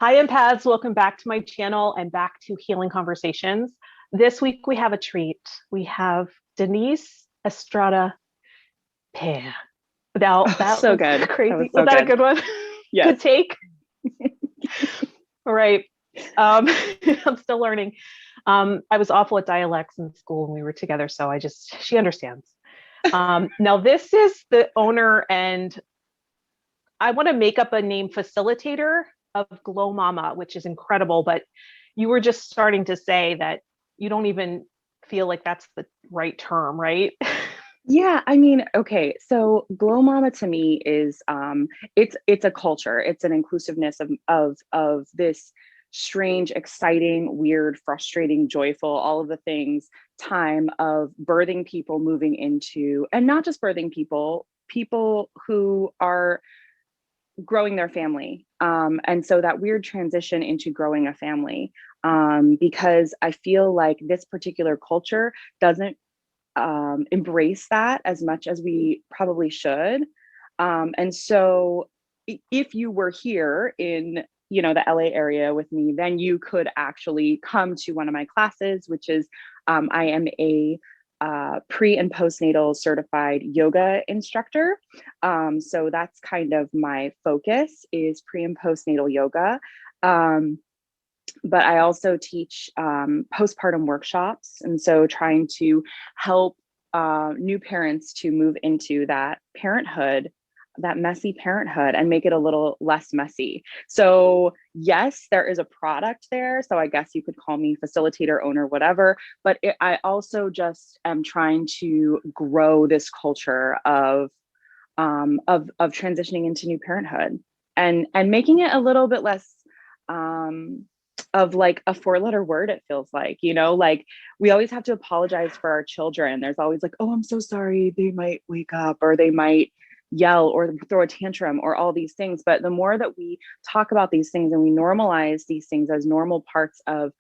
Hi, Empaths. Welcome back to my channel and back to Healing Conversations. This week we have a treat. We have Denise Estrada Peyre. Now, that So was good. crazy. So Was that a good. good one? Yes. Good take? All right. I'm still learning. I was awful at dialects in school when we were together, so she understands. Now, this is the owner, and I want to make up a name, facilitator of Glow Mama, which is incredible. But you were just starting to say that you don't even feel like that's the right term, right? Yeah, okay. So Glow Mama to me is it's a culture. It's an inclusiveness of this strange, exciting, weird, frustrating, joyful, all of the things time of birthing people moving into, and not just birthing people, people who are growing their family. And so that weird transition into growing a family, because I feel like this particular culture doesn't embrace that as much as we probably should. And so if you were here in the LA area with me, then you could actually come to one of my classes, which is I am a pre and postnatal certified yoga instructor. So that's kind of my focus, is pre and postnatal yoga. But I also teach postpartum workshops. And so trying to help new parents to move into that parenthood, that messy parenthood, and make it a little less messy. So yes, there is a product there. So I guess you could call me facilitator, owner, whatever. But I also just am trying to grow this culture of transitioning into new parenthood, and making it a little bit less of like a 4-letter word. It feels like, like we always have to apologize for our children. There's always like, oh, I'm so sorry, they might wake up, or they might yell or throw a tantrum, or all these things. But the more that we talk about these things and we normalize these things as normal parts of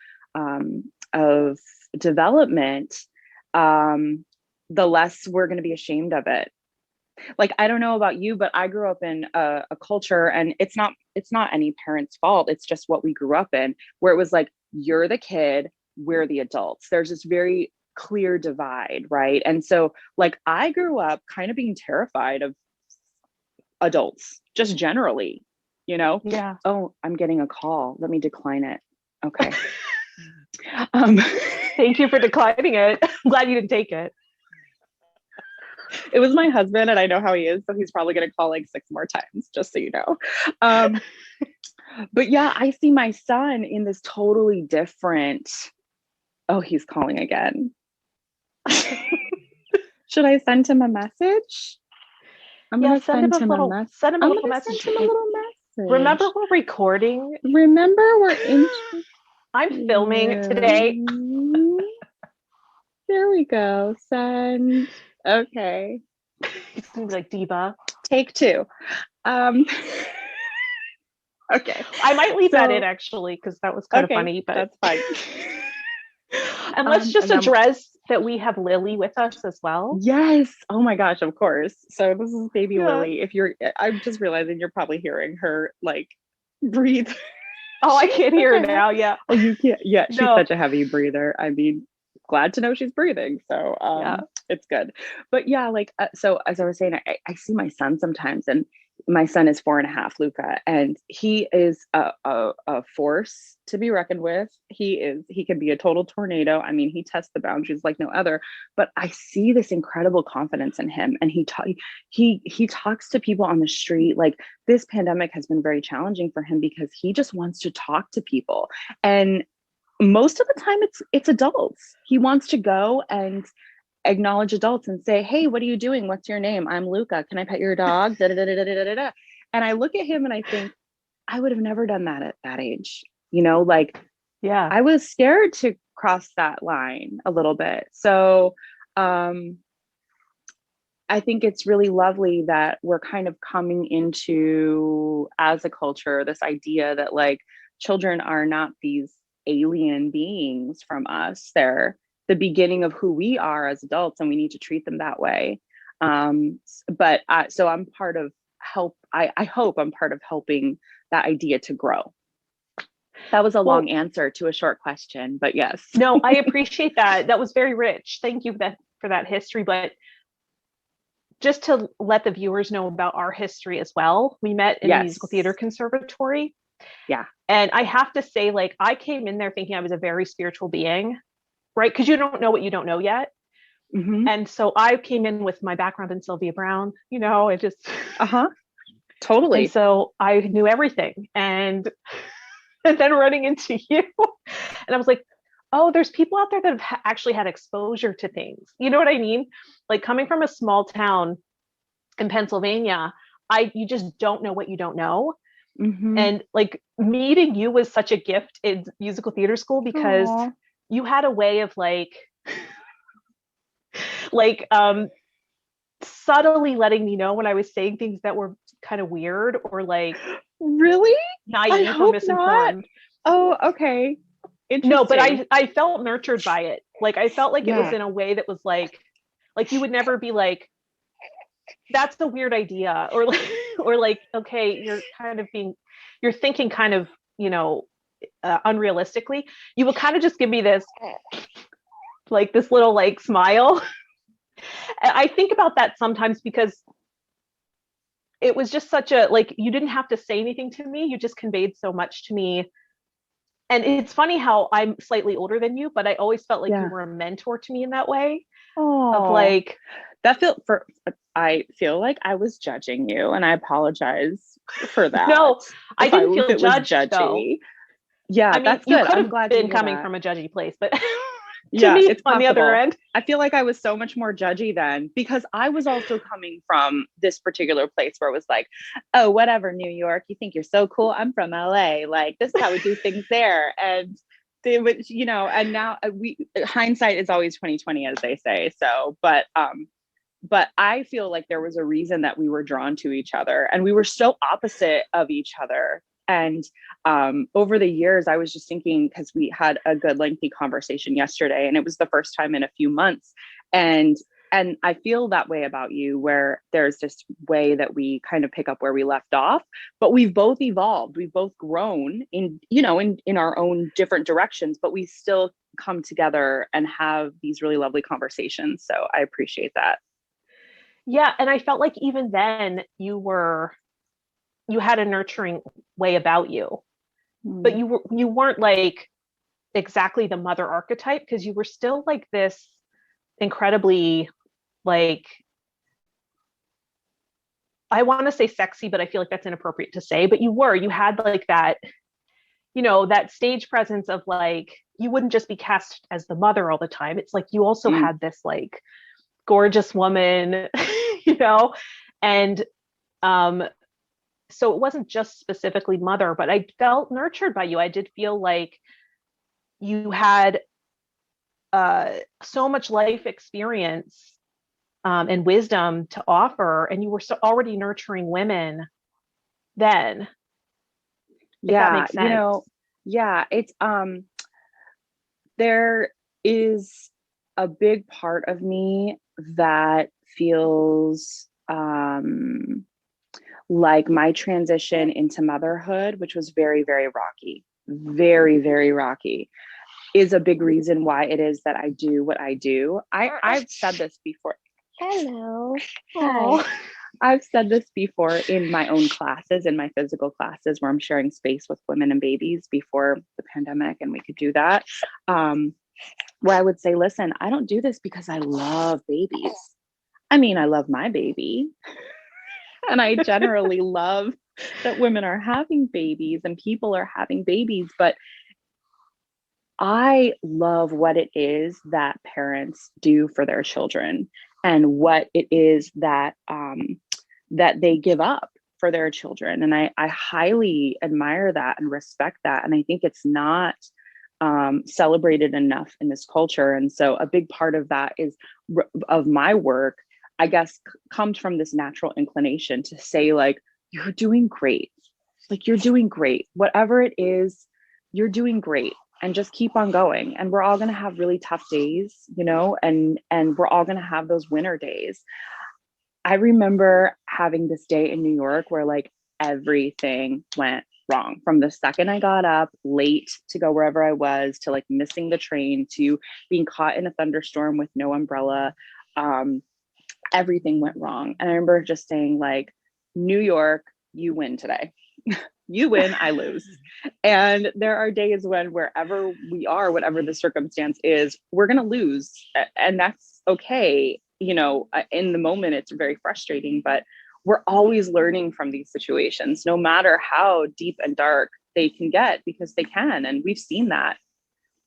development, the less we're going to be ashamed of it. Like, I don't know about you, but I grew up in a culture, and it's not any parent's fault. It's just what we grew up in, where it was like, you're the kid, we're the adults. There's this very clear divide, right? And so like I grew up kind of being terrified of adults, just generally, Yeah. Oh, I'm getting a call. Let me decline it. Okay. um Thank you for declining it. I'm glad you didn't take it. It was my husband, and I know how he is, so he's probably going to call like 6 more times, just so you know. But yeah, I see my son in this totally different. Oh, he's calling again. Should I send him a message? I'm Yeah, going to send him a message. Send him a I'm little going to message. send him a little message. Remember, we're recording. Remember, we're in. I'm filming today. There we go. Send. Okay. It's gonna be like diva. Take 2. Okay. I might leave that in actually, because that was kind of funny, but that's fine. And let's just address that we have Lily with us as well. Yes. Oh my gosh, of course. So this is baby Lily. Yeah. I'm just realizing you're probably hearing her like breathe. Oh, I can't hear her now. Yeah. Oh, you can't. Yeah, she's No. such a heavy breather. I mean, glad to know she's breathing. So Yeah. it's good. But yeah, like so as I was saying, I see my son sometimes, and my son is 4.5, Luca, and he is a force to be reckoned with. He can be a total tornado. I mean, he tests the boundaries like no other. But I see this incredible confidence in him, and he talks to people on the street. Like, this pandemic has been very challenging for him because he just wants to talk to people, and most of the time it's adults. He wants to go and acknowledge adults and say, hey, what are you doing? What's your name? I'm Luca. Can I pet your dog? Da, da, da, da, da, da, da. And I look at him and I think, I would have never done that at that age. Like, Yeah. I was scared to cross that line a little bit. So I think it's really lovely that we're kind of coming into, as a culture, this idea that like children are not these alien beings from us. They're the beginning of who we are as adults, and we need to treat them that way. So I'm part of I hope I'm part of helping that idea to grow. That was a Well, long answer to a short question, but yes. no, I appreciate that. That was very rich. Thank you for that history. But just to let the viewers know about our history as well, we met in a Yes. musical theater conservatory. Yeah. And I have to say, like, I came in there thinking I was a very spiritual being, right? Because you don't know what you don't know yet. Mm-hmm. And so I came in with my background in Sylvia Brown, it just, Uh-huh. Totally. and so I knew everything. And then running into you, and I was like, oh, there's people out there that have actually had exposure to things. You know what I mean? Like coming from a small town in Pennsylvania, you just don't know what you don't know. Mm-hmm. And like meeting you was such a gift in musical theater school because Aww. you had a way of like subtly letting me know when I was saying things that were kind of weird or like Really? I naive or hope not. misinformed. Oh, okay. No, but Interesting. I felt nurtured by it. Like I felt like it was Yeah. in a way that was like you would never be like, that's a weird idea, or like or like, okay, you're thinking kind of, unrealistically. You would kind of just give me this little like smile. And I think about that sometimes because it was just such a like, you didn't have to say anything to me, you just conveyed so much to me. And it's funny how I'm slightly older than you, but I always felt like you Yeah. were a mentor to me in that way of Oh, like, I feel like I was judging you, and I apologize for that. no, I didn't If feel it was judged though. judgy. Yeah, I mean, that's you good. could I'm have glad to been hear coming that. from a judgy place, but to Yeah, me, it's on the other possible. end, I feel like I was so much more judgy then because I was also coming from this particular place where it was like, oh, whatever, New York, you think you're so cool. I'm from LA. Like, this is how we do things there. And they would, and now hindsight is always 2020, as they say. So, but I feel like there was a reason that we were drawn to each other, and we were so opposite of each other. And over the years, I was just thinking, because we had a good lengthy conversation yesterday, and it was the first time in a few months. And I feel that way about you, where there's this way that we kind of pick up where we left off, but we've both evolved, we've both grown in our own different directions, but we still come together and have these really lovely conversations. So I appreciate that. yeah. And I felt like even then you had a nurturing way about you, but you weren't like exactly the mother archetype, because you were still like this incredibly like, I want to say sexy, but I feel like that's inappropriate to say, but you had like that, that stage presence of like, you wouldn't just be cast as the mother all the time. It's like you also had this like gorgeous woman, and so it wasn't just specifically mother, but I felt nurtured by you. I did feel like you had so much life experience and wisdom to offer, and you were so already nurturing women then, if that Yeah, makes sense. yeah, it's there is a big part of me that feels like my transition into motherhood, which was very, very rocky, very, very rocky, is a big reason why it is that I do what I do. I've said this before. Hello. Hi. I've said this before in my own classes, in my physical classes, where I'm sharing space with women and babies before the pandemic, and we could do that. Where I would say, listen, I don't do this because I love babies. I mean, I love my baby. And I generally love that women are having babies and people are having babies, but I love what it is that parents do for their children, and what it is that that they give up for their children. And I highly admire that and respect that. And I think it's not celebrated enough in this culture. And so a big part of that is of my work, I guess, comes from this natural inclination to say, like, you're doing great. Like, you're doing great. Whatever it is, you're doing great. And just keep on going. And we're all going to have really tough days, and we're all going to have those winter days. I remember having this day in New York where like everything went wrong. From the second I got up late to go wherever I was, to like missing the train, to being caught in a thunderstorm with no umbrella, everything went wrong. And I remember just saying like, New York, you win today. You win, I lose. And there are days when wherever we are, whatever the circumstance is, we're going to lose. And that's okay. You know, in the moment, it's very frustrating, but we're always learning from these situations, no matter how deep and dark they can get, because they can. And we've seen that.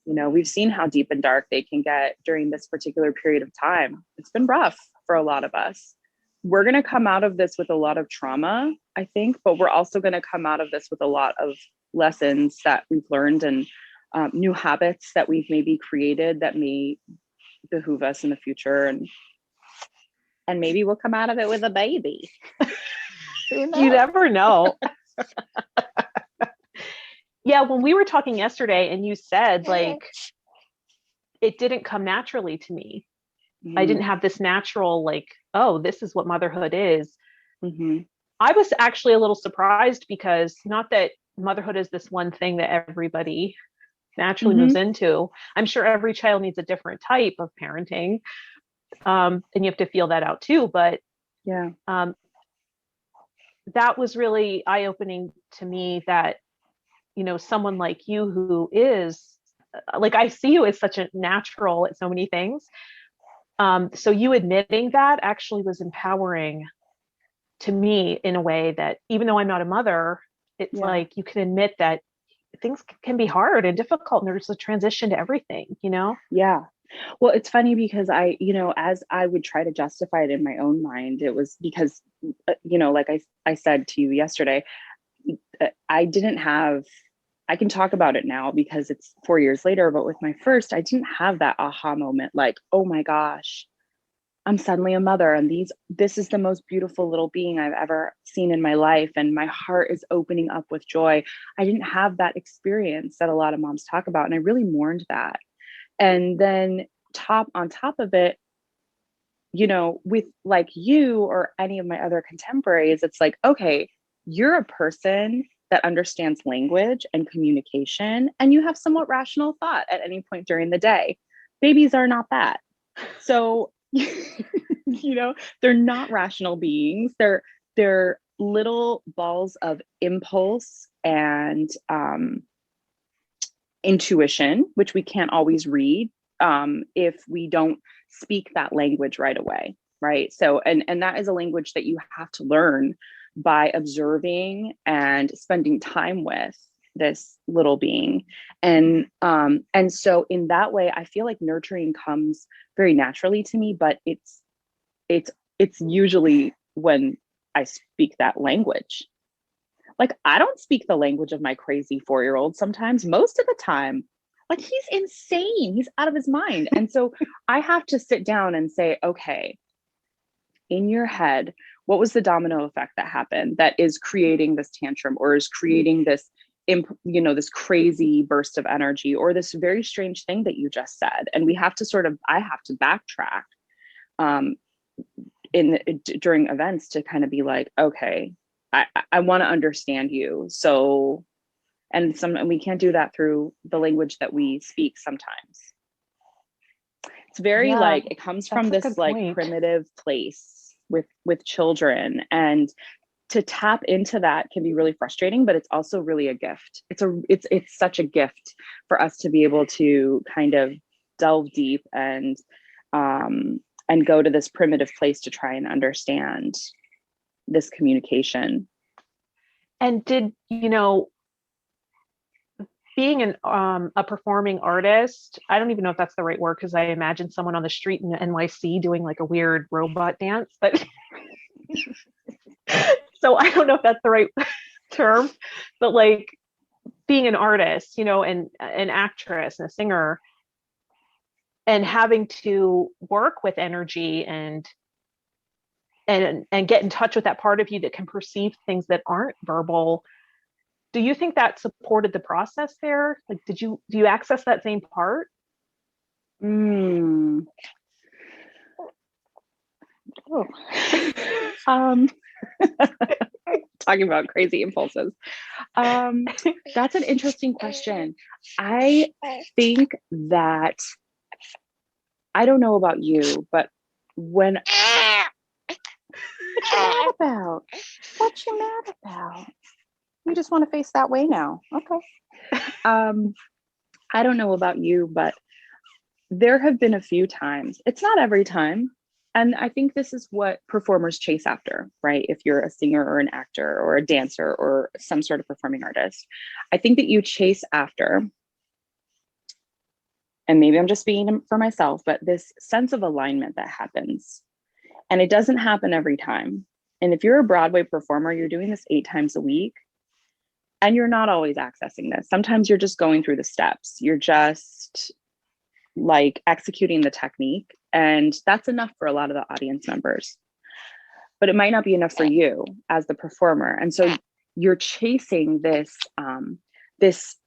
You know, we've seen how deep and dark they can get during this particular period of time. It's been rough for a lot of us. We're going to come out of this with a lot of trauma, I think, but we're also going to come out of this with a lot of lessons that we've learned, and new habits that we've maybe created that may behoove us in the future. And maybe we'll come out of it with a baby. You never know. Yeah, when we were talking yesterday and you said like, it didn't come naturally to me. Mm-hmm. I didn't have this natural like, oh, this is what motherhood is. Mm-hmm. I was actually a little surprised, because not that motherhood is this one thing that everybody naturally moves into. I'm sure every child needs a different type of parenting. And you have to feel that out too. But yeah, that was really eye-opening to me, that, you know, someone like you who is like, I see you as such a natural at so many things. So you admitting that actually was empowering to me in a way that, even though I'm not a mother, it's like you can admit that things can be hard and difficult, and there's a transition to everything, you know? Yeah. Well, it's funny because I, you know, as I would try to justify it in my own mind, it was because, you know, like I said to you yesterday, I didn't have, I can talk about it now because it's 4 years later, but with my first, I didn't have that aha moment, like, oh my gosh, I'm suddenly a mother, and this is the most beautiful little being I've ever seen in my life, and my heart is opening up with joy. I didn't have that experience that a lot of moms talk about, and I really mourned that. And then on top of it, you know, with like you or any of my other contemporaries, it's like, okay, you're a person that understands language and communication, and you have somewhat rational thought at any point during the day. Babies are not that. So, you know, they're not rational beings. They're little balls of impulse and intuition, which we can't always read if we don't speak that language right away, right? So, and that is a language that you have to learn by observing and spending time with this little being. And so in that way, I feel like nurturing comes very naturally to me, but it's usually when I speak that language. Like, I don't speak the language of my crazy 4-year-old sometimes. Most of the time, like, he's insane. He's out of his mind. And so I have to sit down and say, okay, in your head, what was the domino effect that happened that is creating this tantrum, or is creating this, you know, this crazy burst of energy, or this very strange thing that you just said? And I have to backtrack during events to kind of be like, okay, I want to understand you. So, and we can't do that through the language that we speak sometimes. It's very like, it comes from this like primitive place with children, and to tap into that can be really frustrating, but it's also really a gift. It's such a gift for us to be able to kind of delve deep and go to this primitive place to try and understand this communication. And did, you know, being a performing artist, I don't even know if that's the right word, because I imagine someone on the street in NYC doing like a weird robot dance, but so I don't know if that's the right term, but like being an artist, you know, and an actress and a singer, and having to work with energy and get in touch with that part of you that can perceive things that aren't verbal. Do you think that supported the process there? Like, do you access that same part? Oh. Talking about crazy impulses. That's an interesting question. I think that, I don't know about you, but when, what you mad about? What you mad about? You just want to face that way now. Okay. I don't know about you, but there have been a few times, it's not every time. And I think this is what performers chase after, right? If you're a singer or an actor or a dancer or some sort of performing artist, I think that you chase after, and maybe I'm just speaking for myself, but this sense of alignment that happens. And it doesn't happen every time. And if you're a Broadway performer, you're doing this 8 times a week, and you're not always accessing this. Sometimes you're just going through the steps. You're just like executing the technique, and that's enough for a lot of the audience members. But it might not be enough for you as the performer. And so you're chasing this this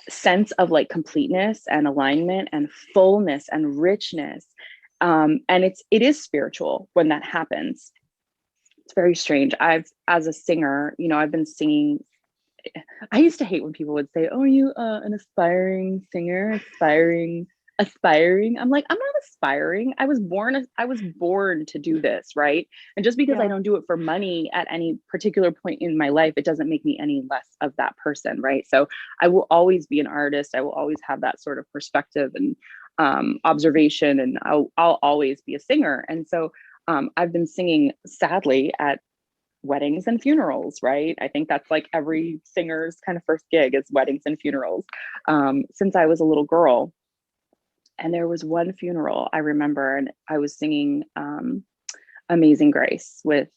sense of like completeness and alignment and fullness and richness. And it is spiritual when that happens. It's very strange. As a singer, I've been singing. I used to hate when people would say, "Oh, are you an aspiring singer? Aspiring." I'm like, I'm not aspiring. I was born to do this, right? And just because I don't do it for money at any particular point in my life, it doesn't make me any less of that person, right? So I will always be an artist. I will always have that sort of perspective and observation, and I'll always be a singer. And so I've been singing, sadly, at weddings and funerals, right? I think that's like every singer's kind of first gig is weddings and funerals, since I was a little girl. And there was one funeral I remember, and I was singing Amazing Grace with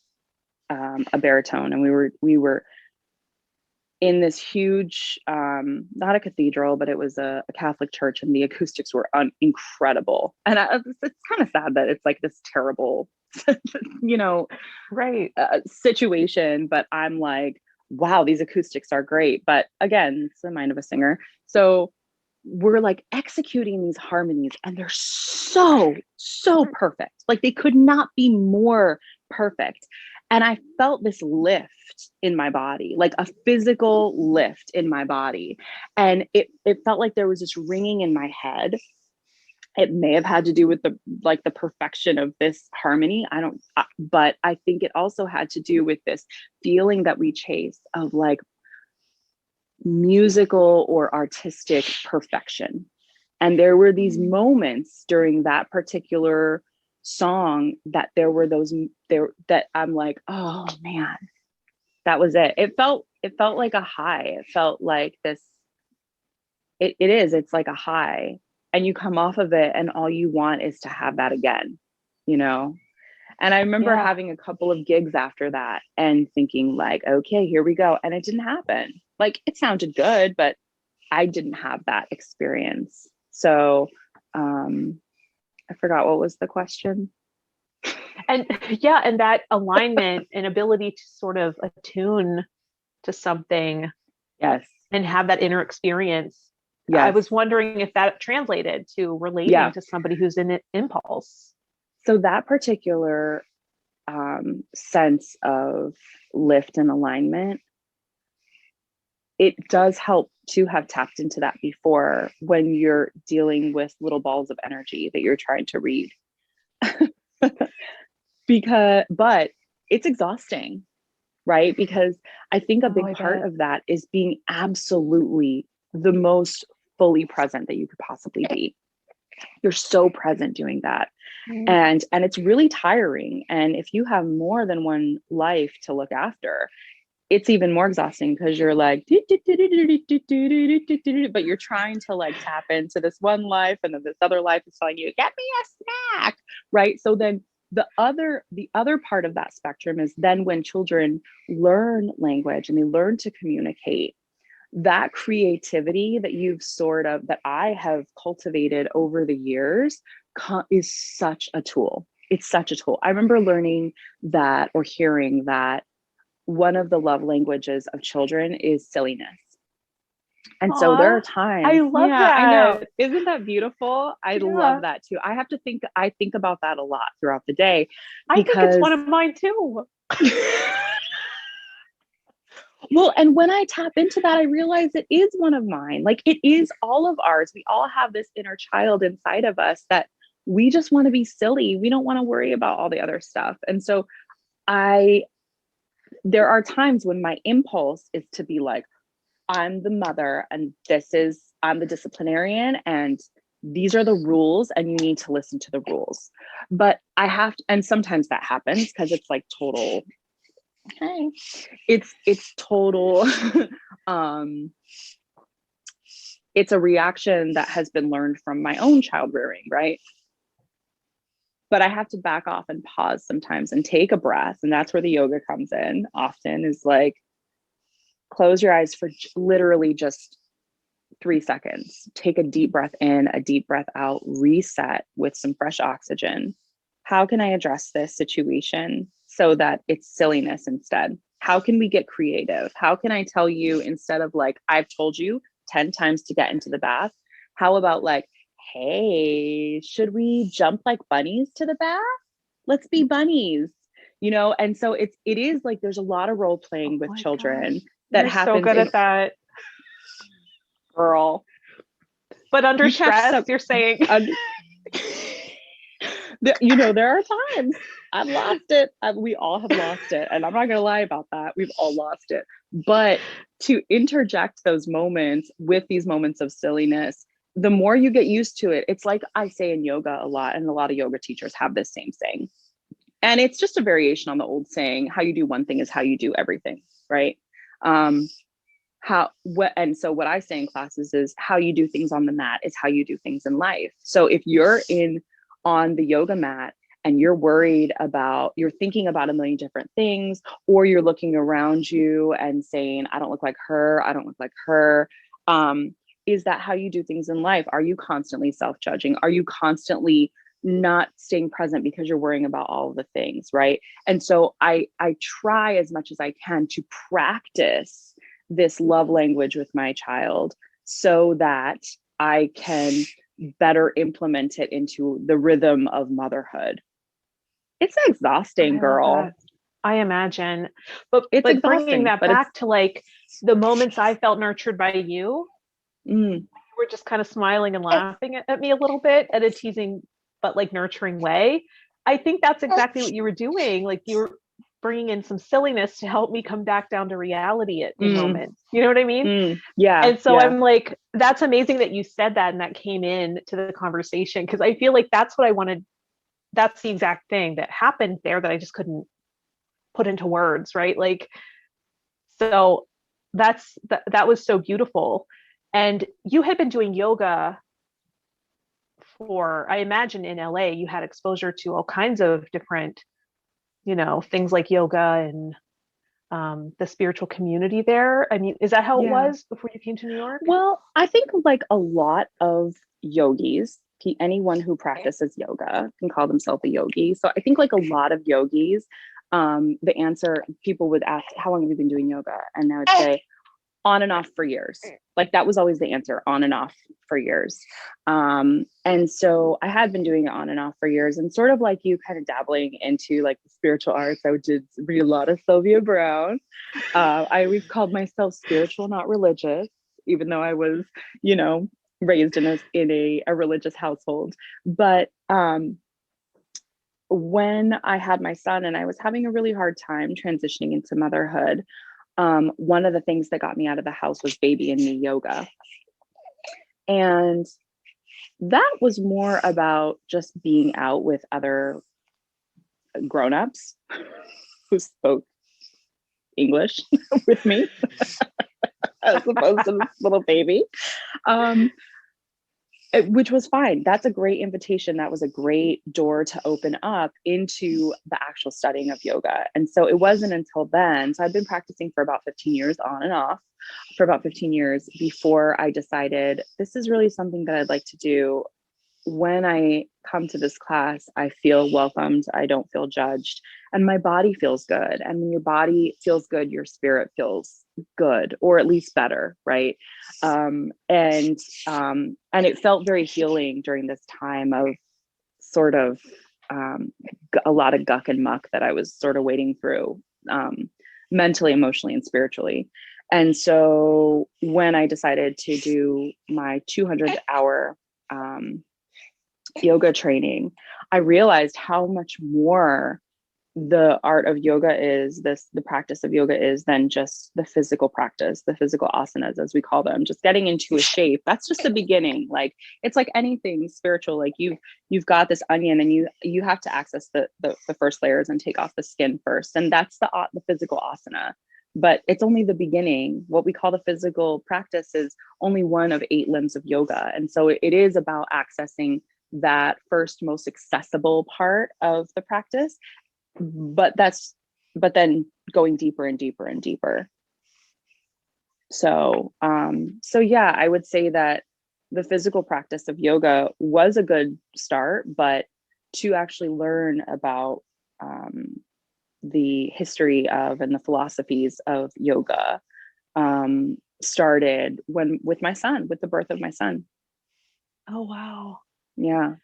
a baritone, and we were in this huge, not a cathedral, but it was a Catholic church, and the acoustics were incredible. And it's kind of sad that it's like this terrible, Right. situation, but I'm like, wow, these acoustics are great. But again, it's the mind of a singer. So we're like executing these harmonies, and they're so perfect. Like they could not be more perfect. And I felt this lift in my body, like a physical lift in my body. And it felt like there was this ringing in my head. It may have had to do with the perfection of this harmony. But I think it also had to do with this feeling that we chase of like musical or artistic perfection. And there were these moments during that particular song that that I'm like, oh man, that was it. It felt like a high. It felt like this, it's like a high, and you come off of it and all you want is to have that again, And I remember having a couple of gigs after that and thinking like, okay, here we go. And it didn't happen. Like it sounded good, but I didn't have that experience. So I forgot, what was the question? And that alignment and ability to sort of attune to something. Yes. And have that inner experience. Yes. I was wondering if that translated to relating to somebody who's in impulse. So that particular sense of lift and alignment, it does help to have tapped into that before when you're dealing with little balls of energy that you're trying to read. But it's exhausting, right? Because I think a big part of that is being absolutely the most fully present that you could possibly be. You're so present doing that. And it's really tiring. And if you have more than one life to look after, it's even more exhausting because you're like, but you're trying to like tap into this one life, and then this other life is telling you, get me a snack, right? So then the other part of that spectrum is then when children learn language and they learn to communicate, that creativity that I have cultivated over the years is such a tool. It's such a tool. I remember learning that, or hearing that, one of the love languages of children is silliness. And so there are times. I love that. I know. Isn't that beautiful? I love that too. I think about that a lot throughout the day. I think it's one of mine too. Well, and when I tap into that, I realize it is one of mine. Like it is all of ours. We all have this inner child inside of us that we just want to be silly. We don't want to worry about all the other stuff. And so I, there are times when my impulse is to be like, I'm the mother and I'm the disciplinarian and these are the rules and you need to listen to the rules. But I have to, and sometimes that happens because it's like total, okay, it's total, it's a reaction that has been learned from my own child rearing, right? But I have to back off and pause sometimes and take a breath. And that's where the yoga comes in often, is like, close your eyes for literally just 3 seconds. Take a deep breath in, a deep breath out, reset with some fresh oxygen. How can I address this situation so that it's silliness instead? How can we get creative? How can I tell you, instead of like, I've told you 10 times to get into the bath, how about like, hey, should we jump like bunnies to the bath? Let's be bunnies, you know? And so it is like, there's a lot of role playing with children that happens. So good at that. Girl. But under stress, you're saying. You know, there are times I've lost it. We all have lost it. And I'm not going to lie about that. We've all lost it. But to interject those moments with these moments of silliness, the more you get used to it, it's like I say in yoga a lot, and a lot of yoga teachers have this same saying. And it's just a variation on the old saying, how you do one thing is how you do everything, right? And so what I say in classes is, how you do things on the mat is how you do things in life. So if you're on the yoga mat and you're thinking about a million different things, or you're looking around you and saying, I don't look like her, I don't look like her. Is that how you do things in life? Are you constantly self-judging? Are you constantly not staying present because you're worrying about all of the things, right? And so I try as much as I can to practice this love language with my child so that I can better implement it into the rhythm of motherhood. It's exhausting, girl. I imagine, but it's like exhausting, bringing that back to like the moments I felt nurtured by you, you were just kind of smiling and laughing at me a little bit at a teasing but like nurturing way. I think that's exactly what you were doing. Like you were bringing in some silliness to help me come back down to reality at the moment. You know what I mean? Yeah. And so I'm like, that's amazing that you said that and that came in to the conversation, because I feel like that's what I wanted. That's the exact thing that happened there that I just couldn't put into words, right? Like, so that was so beautiful. And you had been doing yoga I imagine in LA, you had exposure to all kinds of different, things like yoga and the spiritual community there. I mean, is that how it was before you came to New York? Well, I think like a lot of yogis, anyone who practices yoga can call themselves a yogi. So I think like a lot of yogis, the answer, people would ask, how long have you been doing yoga? And I would say, on and off for years. Like that was always the answer, on and off for years. And so I had been doing it on and off for years, and sort of like you, kind of dabbling into like the spiritual arts. I did read a lot of Sylvia Brown. I always called myself spiritual, not religious, even though I was, raised in a religious household. But when I had my son and I was having a really hard time transitioning into motherhood, one of the things that got me out of the house was baby and me yoga. And that was more about just being out with other grown-ups who spoke English with me as opposed to this little baby. Which was fine. That's a great invitation. That was a great door to open up into the actual studying of yoga. And so it wasn't until then, so I'd been practicing for about 15 years on and off for about 15 years before I decided this is really something that I'd like to do. When I come to this class, I feel welcomed. I don't feel judged, and my body feels good. And when your body feels good, your spirit feels good, or at least better, right? And it felt very healing during this time of sort of a lot of guck and muck that I was sort of wading through. mentally, emotionally, and spiritually. And so when I decided to do my 200-hour yoga training, I realized how much more the art of yoga is, the practice of yoga is, than just the physical practice, the physical asanas, as we call them, just getting into a shape. That's just the beginning. Like, it's like anything spiritual. Like, you've got this onion, and you have to access the first layers and take off the skin first, and that's the physical asana. But it's only the beginning. What we call the physical practice is only one of 8 limbs of yoga, and so it is about accessing that first, most accessible part of the practice. But then going deeper and deeper and deeper. So yeah, I would say that the physical practice of yoga was a good start, but to actually learn about the history of and the philosophies of yoga started with the birth of my son. Oh, wow. Yeah.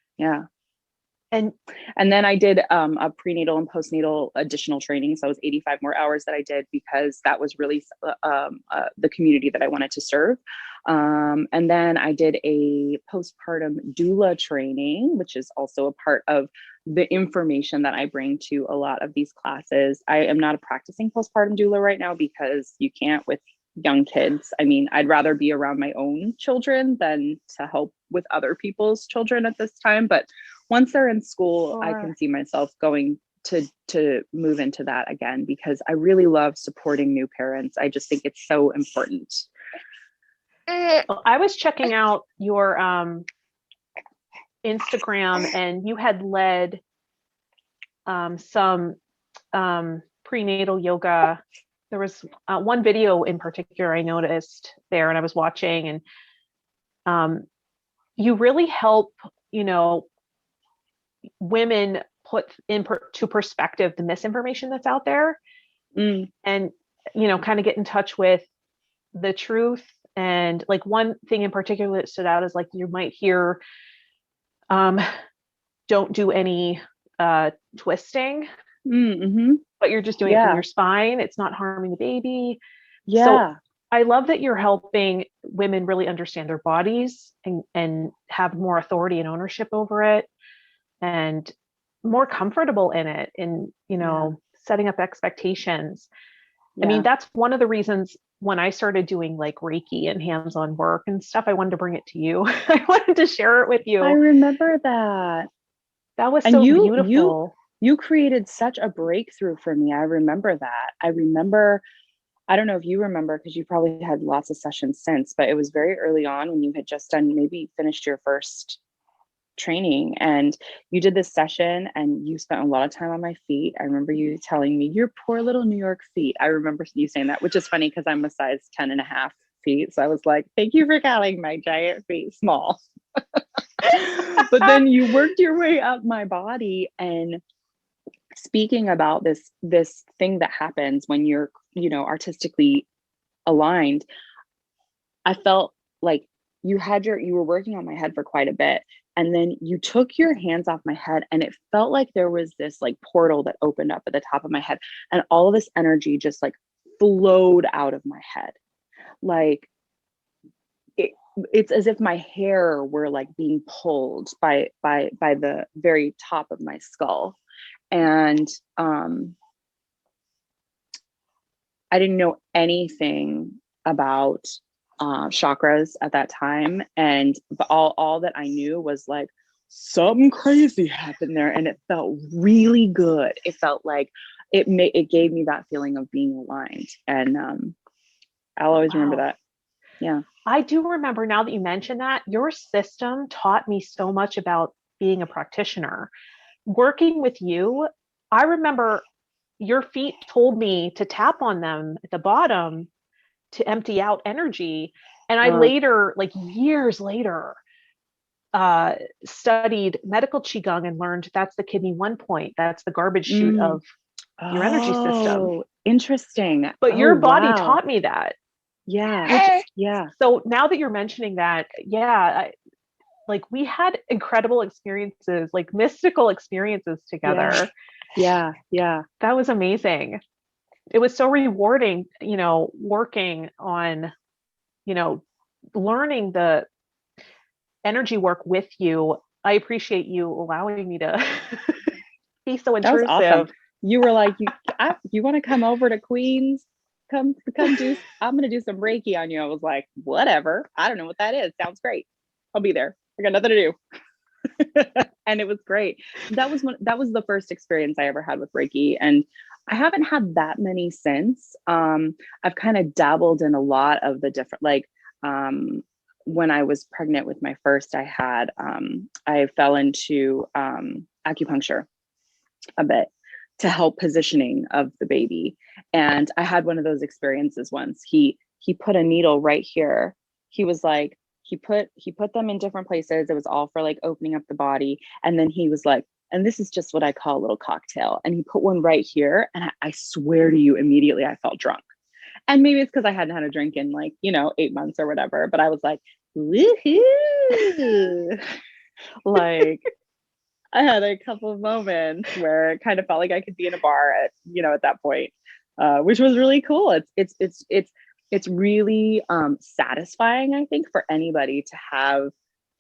And then I did a prenatal and postnatal additional training. So it was 85 more hours that I did, because that was really the community that I wanted to serve. And then I did a postpartum doula training, which is also a part of the information that I bring to a lot of these classes. I am not a practicing postpartum doula right now, because you can't with young kids. I mean, I'd rather be around my own children than to help with other people's children at this time. But once they're in school, I can see myself going to move into that again, because I really love supporting new parents. I just think it's so important. Well, I was checking out your Instagram, and you had led some prenatal yoga. There was one video in particular I noticed there, and I was watching, and you really help, women put into perspective the misinformation that's out there, and kind of get in touch with the truth. And like, one thing in particular that stood out is, like, you might hear don't do any twisting, but you're just doing it from your spine. It's not harming the baby. So I love that you're helping women really understand their bodies and have more authority and ownership over it, and more comfortable in it, and setting up expectations. I mean, that's one of the reasons when I started doing like Reiki and hands-on work and stuff, I wanted to bring it to you. I wanted to share it with you. I remember that. That was so beautiful. You created such a breakthrough for me. I remember that. I don't know if you remember, because you probably had lots of sessions since, but it was very early on when you had just maybe finished your first training, and you did this session, and you spent a lot of time on my feet. I remember you telling me, your poor little New York feet. I remember you saying that, which is funny because I'm a size 10 and a half feet. So I was like, thank you for calling my giant feet small. But then you worked your way up my body, and speaking about this thing that happens when you're, artistically aligned, I felt like you were working on my head for quite a bit. And then you took your hands off my head, and it felt like there was this like portal that opened up at the top of my head, and all of this energy just like flowed out of my head. Like it's as if my hair were like being pulled by the very top of my skull. And I didn't know anything about chakras at that time, but all that I knew was like something crazy happened there, and it felt really good. It felt like it gave me that feeling of being aligned, and I'll always remember that. Yeah, I do remember, now that you mention that, your system taught me so much about being a practitioner. Working with you, I remember your feet told me to tap on them at the bottom to empty out energy. And I later, like years later, studied medical Qigong and learned that's the kidney 1 point. That's the garbage chute of your energy system. Interesting. But your body taught me that. Yeah. So now that you're mentioning that, like we had incredible experiences, like mystical experiences together. Yeah. That was amazing. it was so rewarding, working on, you know, learning the energy work with you. I appreciate you allowing me to be so That was awesome. intrusive. You were like, you want to come over to Queens? Come do, I'm going to do some Reiki on you. I was like, whatever. I don't know what that is. Sounds great. I'll be there. I got nothing to do. And it was great. That was the first experience I ever had with Reiki. And I haven't had that many since. I've kind of dabbled in a lot of the different, when I was pregnant with my first, I fell into acupuncture a bit to help positioning of the baby. And I had one of those experiences once. He put a needle right here. He was like, he put them in different places. It was all for like opening up the body. And then he was like, and this is just what I call a little cocktail. And he put one right here. And I swear to you, immediately I felt drunk. And maybe it's because I hadn't had a drink in 8 months or whatever. But I was like, woohoo. Like, I had a couple of moments where it kind of felt like I could be in a bar at that point, which was really cool. It's really satisfying, I think, for anybody to have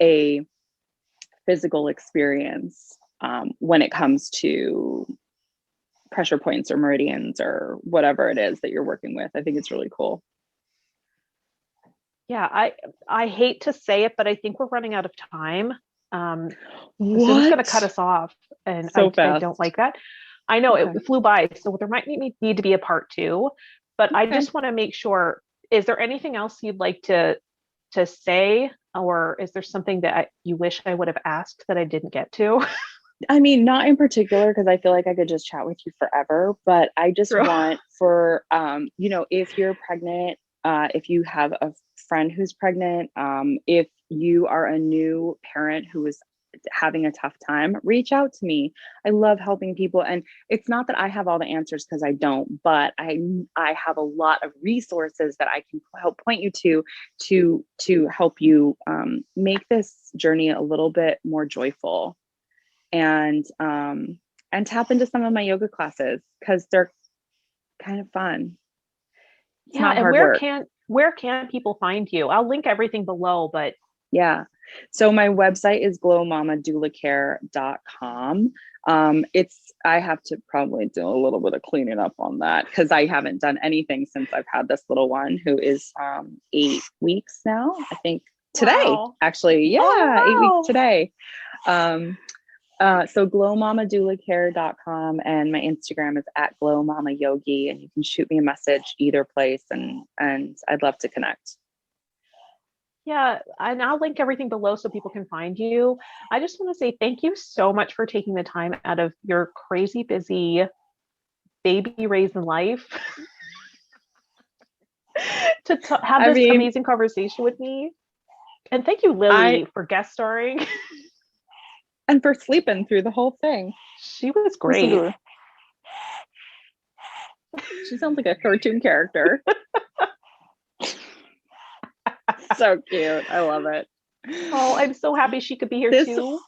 a physical experience when it comes to pressure points or meridians or whatever it is that you're working with. I think it's really cool. Yeah, I hate to say it, but I think we're running out of time. So What? it's going to cut us off, and So I don't like that. I know Okay. it flew by, so there might need to be a part two, but I just want to make sure, is there anything else you'd like to say, or is there something that you wish I would have asked that I didn't get to? I mean, not in particular, because I feel like I could just chat with you forever, but I just True. want for, if you're pregnant, if you have a friend who's pregnant, if you are a new parent who is having a tough time, reach out to me. I love helping people. And it's not that I have all the answers, because I don't, but I have a lot of resources that I can help point you to help you make this journey a little bit more joyful. And tap into some of my yoga classes, because they're kind of fun. It's not hard work. Where can people find you? I'll link everything below, but yeah. So my website is glowmamadoulacare.com. I have to probably do a little bit of cleaning up on that, because I haven't done anything since I've had this little one, who is 8 weeks now, I think today. Wow. Actually. Yeah. Oh, wow. 8 weeks today. So glowmamadoulacare.com, and my Instagram is @glowmamayogi, and you can shoot me a message either place, and I'd love to connect. Yeah, and I'll link everything below so people can find you. I just want to say thank you so much for taking the time out of your crazy busy baby raising life to have this amazing conversation with me. And thank you, Lily, for guest starring. And for sleeping through the whole thing. She was great. She sounds like a cartoon character. So cute. I love it. Oh, I'm so happy she could be here too.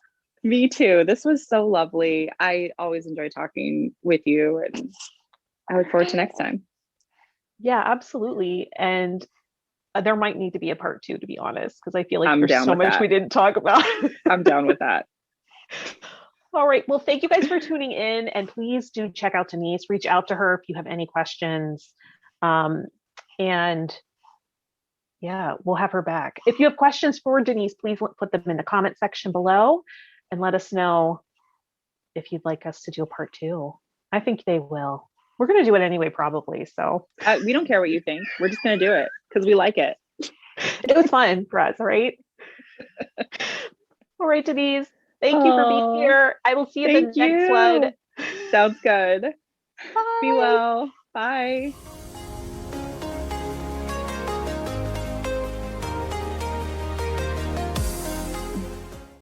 Me too. This was so lovely. I always enjoy talking with you, and I look forward to next time. Yeah, absolutely. And there might need to be a part two, to be honest, because I feel like there's so much we didn't talk about. I'm down with that. All right. Well, thank you guys for tuning in, and please do check out Denise. Reach out to her if you have any questions. And yeah, we'll have her back. If you have questions for Denise, please put them in the comment section below and let us know if you'd like us to do a part two. I think they will. We're going to do it anyway, probably. So we don't care what you think. We're just going to do it because we like it. It was fun for us, right? All right, Denise. Thank you for being here. I will see you at the next one. Sounds good. Bye. Be well. Bye.